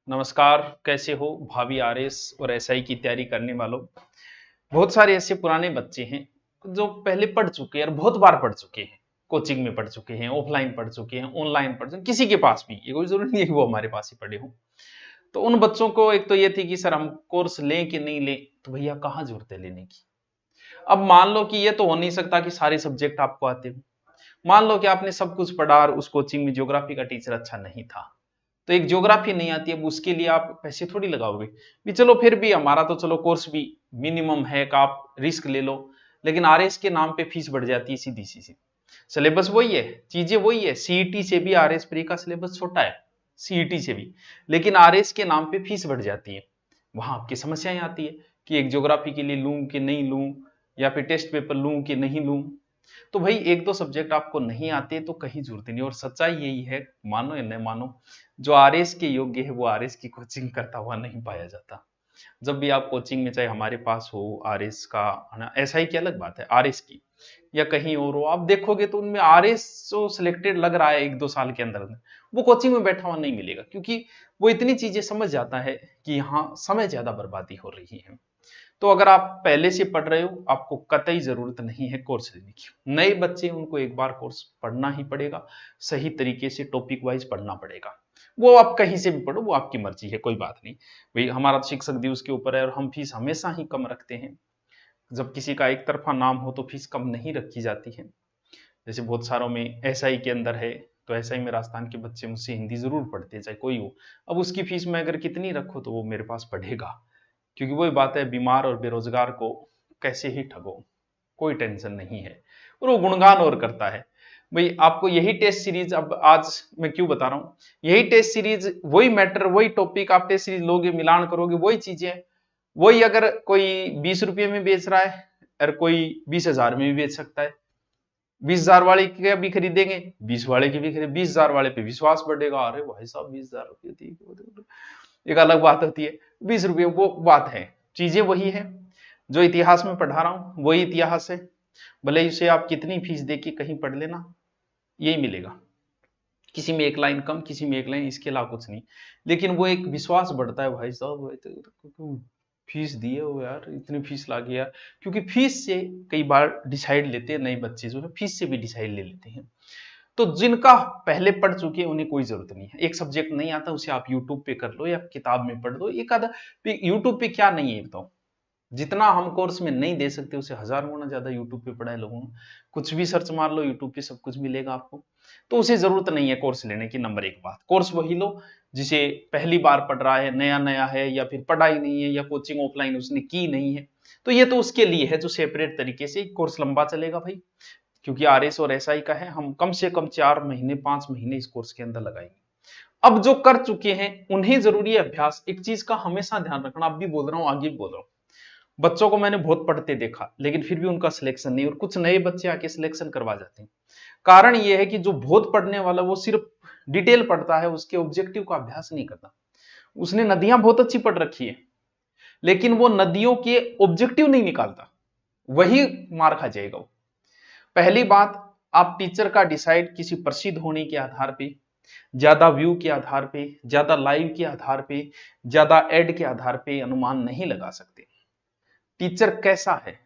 नमस्कार। कैसे हो भावी आरएस और एसआई की तैयारी करने वालों। बहुत सारे ऐसे पुराने बच्चे हैं जो पहले पढ़ चुके हैं और बहुत बार पढ़ चुके हैं। कोचिंग में पढ़ चुके हैं, ऑफलाइन पढ़ चुके हैं, ऑनलाइन पढ़ चुके हैं, किसी के पास भी, ये कोई जरूरी नहीं है कि वो हमारे पास ही पढ़े हो। तो उन बच्चों को एक तो ये थी कि सर हम कोर्स लें कि नहीं लें, तो भैया कहाँ जरूरत है लेने की। अब मान लो कि ये तो हो नहीं सकता कि सारे सब्जेक्ट आपको आते हो। मान लो कि आपने सब कुछ पढ़ा और उस कोचिंग में ज्योग्राफी का टीचर अच्छा नहीं था, तो एक ज्योग्राफी नहीं आती, अब उसके लिए आप पैसे थोड़ी लगाओगे। भी चलो फिर भी हमारा तो चलो कोर्स भी मिनिमम है कि आप रिस्क ले लो, लेकिन आरएस के नाम पे फीस बढ़ जाती है सीधी सीधी। सिलेबस वही है, चीजें वही है, सीईटी से भी आरएस प्री का सिलेबस छोटा है, सीईटी से भी, लेकिन आरएस के नाम पे फीस बढ़ जाती है। वहां आपकी समस्याएं आती है कि एक ज्योग्राफी के लिए लूं कि नहीं लूं, या फिर टेस्ट पेपर लूं कि नहीं लूं। तो भाई एक दो सब्जेक्ट आपको नहीं आते तो कहीं जरूरत नहीं, और सच्चाई यही है, मानो या न मानो, जो आरएस के योग्य है वो आरएस की कोचिंग करता हुआ नहीं पाया जाता। जब भी आप कोचिंग में, चाहे हमारे पास हो आरएस का, है ना, ऐसा ही की अलग बात है, आरएस की या कहीं और हो, आप देखोगे तो उनमें आरएस जो सिलेक्टेड लग रहा है एक दो साल के अंदर, वो कोचिंग में बैठा हुआ नहीं मिलेगा, क्योंकि वो इतनी चीजें समझ जाता है कि यहाँ समय ज्यादा बर्बादी हो रही है। तो अगर आप पहले से पढ़ रहे हो, आपको कतई जरूरत नहीं है कोर्स लेने की। नए बच्चे, उनको एक बार कोर्स पढ़ना ही पड़ेगा, सही तरीके से टॉपिक वाइज पढ़ना पड़ेगा। वो आप कहीं से भी पढ़ो, वो आपकी मर्जी है, कोई बात नहीं। भाई हमारा शिक्षक दिवस के ऊपर है और हम फीस हमेशा ही कम रखते हैं। जब किसी का एक तरफा नाम हो तो फीस कम नहीं रखी जाती है। जैसे बहुत सारों में एसआई के अंदर है, तो एसआई में राजस्थान के बच्चे मुझसे हिंदी जरूर पढ़ते हैं, चाहे कोई हो। अब उसकी फीस में अगर कितनी रखो तो वो मेरे पास पढ़ेगा, क्योंकि वही बात है, बीमार और बेरोजगार को कैसे ही ठगो, कोई टेंशन नहीं है, और वो गुणगान और करता है। भाई आपको यही टेस्ट सीरीज, अब आज मैं क्यों बता रहा हूं, यही टेस्ट सीरीज, वही मैटर, वही टॉपिक, आप टेस्ट सीरीज लोगे, मिलान करोगे, वही चीजें, वही अगर कोई 20 रुपये में बेच रहा है और कोई 20,000 में भी बेच सकता है। 20,000 वाले के भी खरीदेंगे, 20 वाले की भी खरीदेंगे, 20,000 वाले पे विश्वास बढ़ेगा, अरे भाई साहब 20,000 रुपये थी, एक अलग बात होती है। 20 रुपये वो बात है, चीजें वही है। जो इतिहास में पढ़ा रहा हूं वही इतिहास है, भले ही उसे आप कितनी फीस दे के कहीं पढ़ लेना, यही मिलेगा। किसी में एक लाइन कम, किसी में एक लाइन, इसके अलावा कुछ नहीं। लेकिन वो एक विश्वास बढ़ता है, भाई साहब फीस दिए हो यार, इतनी फीस लागे यार, क्योंकि फीस से कई बार डिसाइड लेते हैं नए बच्चे, जो है फीस से भी डिसाइड ले लेते हैं। तो जिनका पहले पढ़ चुके हैं उन्हें कोई जरूरत नहीं है। एक सब्जेक्ट नहीं आता उसे आप यूट्यूब पे कर लो या किताब में पढ़ लो, एक आधा। यूट्यूब पे क्या नहीं है बताओ, जितना हम कोर्स में नहीं दे सकते उसे 1000 गुना ज्यादा यूट्यूब पे पढ़ा है लोगों ने। कुछ भी सर्च मार लो यूट्यूब पे, सब कुछ मिलेगा आपको। तो उसे जरूरत नहीं है कोर्स लेने की। नंबर एक बात, कोर्स वही लो जिसे पहली बार पढ़ रहा है, नया नया है, या फिर पढ़ाई नहीं है, या कोचिंग ऑफलाइन उसने की नहीं है, तो ये तो उसके लिए है जो सेपरेट तरीके से कोर्स लंबा चलेगा भाई। क्योंकि आरएस और एसआई का है, हम कम से कम 4 महीने 5 महीने इस कोर्स के अंदर लगाएंगे। अब जो कर चुके हैं उन्हें जरूरी है अभ्यास। एक चीज का हमेशा ध्यान रखना, अब भी बोल रहा हूं, आगे भी बोल रहा हूं, बच्चों को मैंने बहुत पढ़ते देखा लेकिन फिर भी उनका सिलेक्शन नहीं, और कुछ नए बच्चे आके सिलेक्शन करवा जाते हैं। कारण यह है कि जो बहुत पढ़ने वाला वो सिर्फ डिटेल पढ़ता है, उसके ऑब्जेक्टिव का अभ्यास नहीं करता। उसने नदियां बहुत अच्छी पढ़ रखी है, लेकिन वो नदियों के ऑब्जेक्टिव नहीं निकालता, वही मार खा जाएगा वो। पहली बात, आप टीचर का डिसाइड किसी प्रसिद्ध होने के आधार पे, ज्यादा व्यू के आधार पे, ज्यादा लाइव के आधार पे, ज्यादा एड के आधार पे अनुमान नहीं लगा सकते। टीचर कैसा है,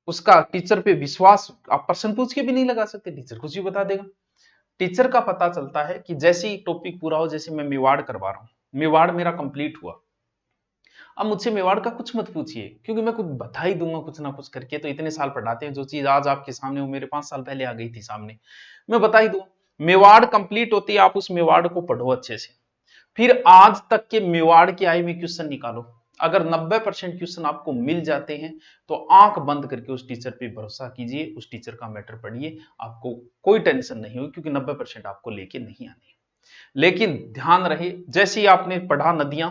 उसका टीचर पे विश्वास आप प्रश्न पूछ के भी नहीं लगा सकते, टीचर कुछ भी बता देगा। टीचर का पता चलता है कि जैसे ही टॉपिक पूरा हो, जैसे मैं मेवाड़ करवा रहा हूं, मेवाड़ मेरा कंप्लीट हुआ, अब मुझसे मेवाड़ का कुछ मत पूछिए, क्योंकि मैं कुछ बता ही दूंगा कुछ ना कुछ करके। तो इतने साल पढ़ाते हैं, जो चीज आज आपके सामने वो मेरे 5 साल पहले आ गई थी सामने, मैं बता ही दूं। मेवाड़ कंप्लीट होती है, आप उस मेवाड़ को पढ़ो अच्छे से, फिर आज तक के मेवाड़ के आए में क्वेश्चन निकालो। अगर 90% क्वेश्चन आपको मिल जाते हैं तो आंख बंद करके उस टीचर पे भरोसा कीजिए, उस टीचर का मैटर पढ़िए, आपको कोई टेंशन नहीं होगी, क्योंकि 90% आपको लेके नहीं आने। लेकिन ध्यान रहे, जैसे ही आपने पढ़ा नदियां,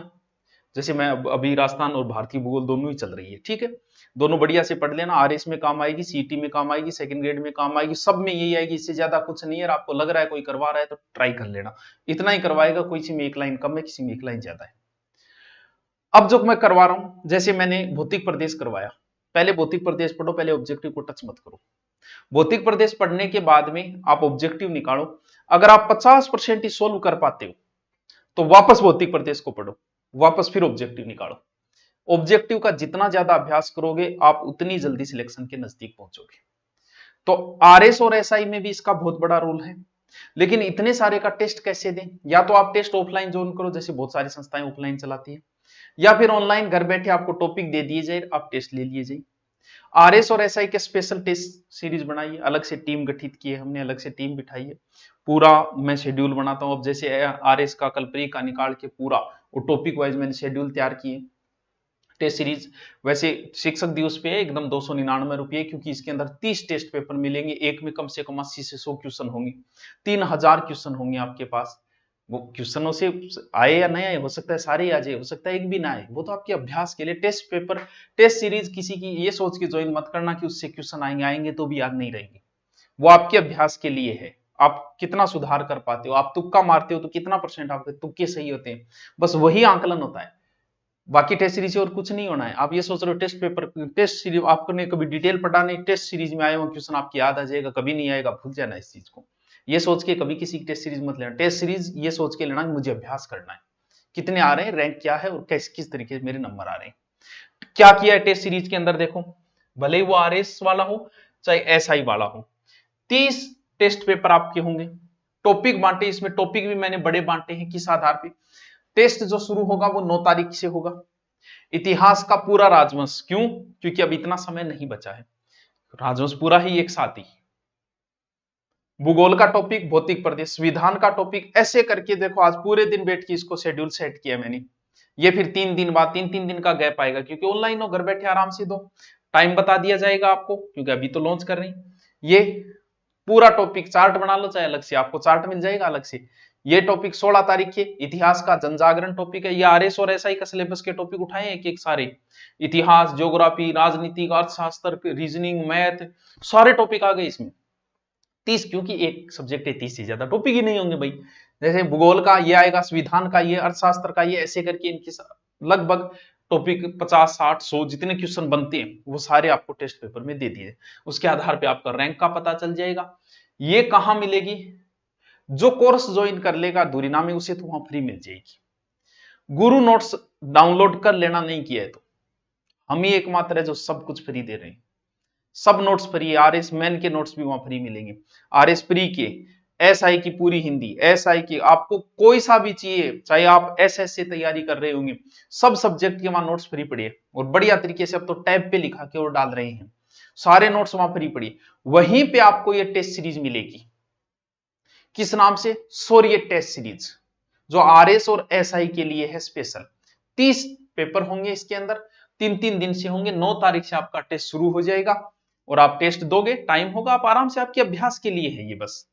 जैसे मैं अभी राजस्थान और भारतीय भूगोल दोनों ही चल रही है, ठीक है, दोनों बढ़िया से पढ़ लेना। आरएस में काम आएगी, सीटी में काम आएगी, सेकंड ग्रेड में काम आएगी, सब में यही आएगी, इससे ज्यादा कुछ नहीं है। आपको लग रहा है कोई करवा रहा है तो ट्राई कर लेना, इतना ही करवाएगा, कोई किसी में एक लाइन कम है, किसी में एक लाइन ज्यादा है। अब जो मैं करवा रहा हूं, जैसे मैंने भौतिक प्रदेश करवाया, पहले भौतिक प्रदेश पढ़ो, पहले ऑब्जेक्टिव को टच मत करो। भौतिक प्रदेश पढ़ने के बाद में आप ऑब्जेक्टिव निकालो। अगर आप 50% ही सोल्व कर पाते हो तो वापस भौतिक प्रदेश को पढ़ो, वापस फिर ऑब्जेक्टिव निकालो। ऑब्जेक्टिव का जितना ज्यादा अभ्यास करोगे आप उतनी जल्दी सिलेक्शन के नजदीक पहुंचोगे। तो आरएस और एसआई में भी इसका बहुत बड़ा रोल है। लेकिन इतने सारे का टेस्ट कैसे दें? या तो आप टेस्ट ऑफलाइन ज्वाइन करो, जैसे बहुत सारी संस्थाएं ऑफलाइन चलाती है, या फिर ऑनलाइन घर बैठे आपको टॉपिक दे दिए जाए, आप टेस्ट ले लिए जाए। आरएस और एसआई के स्पेशल टेस्ट सीरीज बनाइए, अलग से टीम गठित की है हमने, अलग से टीम बिठाई है, पूरा मैं शेड्यूल बनाता हूं। अब जैसे आरएस का कल प्री का निकाल के पूरा वो टॉपिक वाइज मैंने शेड्यूल तैयार किए टेस्ट सीरीज। वैसे शिक्षक दिवस पे है एकदम 299 रुपये, क्योंकि इसके अंदर 30 टेस्ट पेपर मिलेंगे, एक में कम से कम 80 से 100 क्वेश्चन होंगे, 3000 क्वेश्चन होंगे आपके पास। वो क्वेश्चनों से आए या नहीं आए, हो सकता है सारे आ जाए, हो सकता है एक भी ना आए, वो तो आपके अभ्यास के लिए। टेस्ट पेपर टेस्ट सीरीज किसी की ये सोच के ज्वाइन मत करना कि उससे क्वेश्चन आएंगे, आएंगे तो भी याद नहीं रहेंगे। वो आपके अभ्यास के लिए है, आप कितना सुधार कर पाते हो। आप तुक्का मारते हो तो कितना % आपके तुक्के सही होते हैं, बस वही आंकलन होता है। बाकी टेस्ट सीरीज से और कुछ नहीं होना है। आप ये सोच रहे हो टेस्ट पेपर टेस्ट सीरीज आपने कभी डिटेल पढ़ा नहीं, टेस्ट सीरीज में आए हुए क्वेश्चन आपकी याद आ जाएगा, कभी नहीं आएगा, भूल जाना इस चीज को। ये सोच के कभी किसी की टेस्ट सीरीज मत लेना। टेस्ट सीरीज ये सोच के लेना कि मुझे अभ्यास करना है, कितने आ रहे हैं, रैंक क्या है और किस तरीके से मेरे नंबर आ रहे हैं। क्या किया है टेस्ट सीरीज के अंदर, देखो भले ही वो आरएस वाला हो चाहे एसआई वाला हो, 30 टेस्ट पेपर आपके होंगे। टॉपिक बांटे, इसमें टॉपिक भी मैंने बड़े बांटे हैं। किस आधार पे? टेस्ट जो शुरू होगा वो 9 तारीख से होगा। इतिहास का पूरा राजवंश, क्यों? क्योंकि अब इतना समय नहीं बचा है, राजवंश पूरा ही एक साथ ही। भूगोल का टॉपिक, भौतिक प्रदेश, संविधान का टॉपिक, ऐसे करके देखो आज पूरे दिन बैठ के इसको शेड्यूल सेट किया मैंने। ये फिर 3 दिन बाद 3 दिन का गैप आएगा, क्योंकि ऑनलाइन हो, घर बैठे आराम से दो, टाइम बता दिया जाएगा आपको, क्योंकि अभी तो लॉन्च कर रहे हैं। ये पूरा टॉपिक चार्ट बना लो, चाहे अलग से आपको चार्ट मिल जाएगा अलग से। ये टॉपिक 16 तारीख के इतिहास का जनजागरण टॉपिक है। ये आरएस और एसआई का सिलेबस के टॉपिक उठाए एक एक सारे, इतिहास, ज्योग्राफी, राजनीति, अर्थशास्त्र, रीजनिंग, मैथ, सारे टॉपिक आ गए इसमें 30, क्योंकि एक सब्जेक्ट है 30 से ज्यादा टॉपिक ही नहीं होंगे भाई। जैसे भूगोल का ये आएगा, संविधान का ये, अर्थशास्त्र का ये, ऐसे करके इनके लगभग टॉपिक 50, 60, 100 जितने क्वेश्चन बनते हैं वो सारे आपको टेस्ट पेपर में दे दिए। उसके आधार पे आपका रैंक का पता चल जाएगा। ये कहां मिलेगी? जो कोर्स ज्वाइन कर लेगा दूरीना में उसे तो वहां फ्री मिल जाएगी। गुरु नोट्स डाउनलोड कर लेना नहीं किया है तो हम ही एकमात्र है जो सब कुछ फ्री दे रहे हैं। सब नोट्स फ्री है, आरएस मेन के नोट्स भी वहां फ्री मिलेंगे, आरएस प्री के, एसआई की पूरी हिंदी, एसआई की आपको कोई सा भी चाहिए, चाहे आप एसएस से तैयारी कर रहे होंगे, सब सब्जेक्ट के वहां नोट्स फ्री पड़ी है। और बढ़िया तरीके से अब तो टैब पे लिखा के और डाल रहे हैं, सारे नोट्स वहां फ्री पड़ी। वहीं पे आपको ये टेस्ट सीरीज मिलेगी, किस नाम से? शौर्य टेस्ट सीरीज, जो आरएस और एसआई के लिए है स्पेशल। 30 पेपर होंगे इसके अंदर, 3 दिन से होंगे। 9 तारीख से आपका टेस्ट शुरू हो जाएगा और आप टेस्ट दोगे, टाइम होगा, आप आराम से, आपके अभ्यास के लिए है ये। बस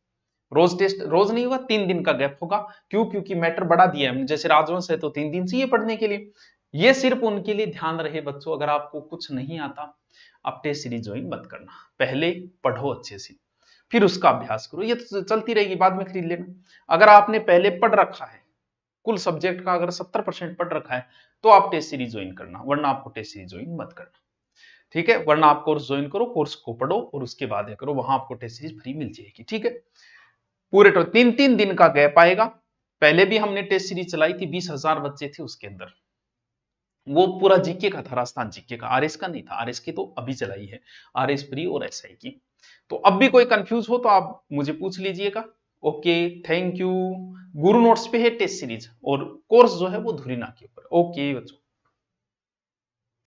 रोज टेस्ट रोज नहीं होगा, 3 दिन का गैप होगा। क्यों? क्योंकि मैटर बढ़ा दिया है, जैसे राजवंश है तो 3 दिन चाहिए पढ़ने के लिए। ये सिर्फ उनके लिए ध्यान रहे बच्चों, अगर आपको कुछ नहीं आता आप टेस्ट सीरीज ज्वाइन मत करना, पहले पढ़ो अच्छे से फिर उसका अभ्यास करो। ये तो चलती रहेगी, बाद में खरीद लेना। अगर आपने पहले पढ़ रखा है, कुल सब्जेक्ट का अगर 70% पढ़ रखा है तो आप टेस्ट सीरीज ज्वाइन करना, वरना आपको टेस्ट सीरीज ज्वाइन मत करना, ठीक है? वरना आप कोर्स ज्वाइन करो, कोर्स को पढ़ो और उसके बाद ये करो, वहां आपको टेस्ट सीरीज फ्री मिल जाएगी, ठीक है? पूरे 3 दिन का गैप आएगा। पहले भी हमने टेस्ट सीरीज चलाई थी, 20,000 बच्चे थे उसके अंदर, वो पूरा जीके का था, राजस्थान जीके का, आरएस का नहीं था। आरएस की तो अभी चलाई है, आरएस प्री और एसआई की। तो अब भी कोई कंफ्यूज हो तो आप मुझे पूछ लीजिएगा। Okay, thank you. Guru notes पे है टेस्ट सीरीज और कोर्स जो है वो धुरीना के ऊपर। ओके बच्चों।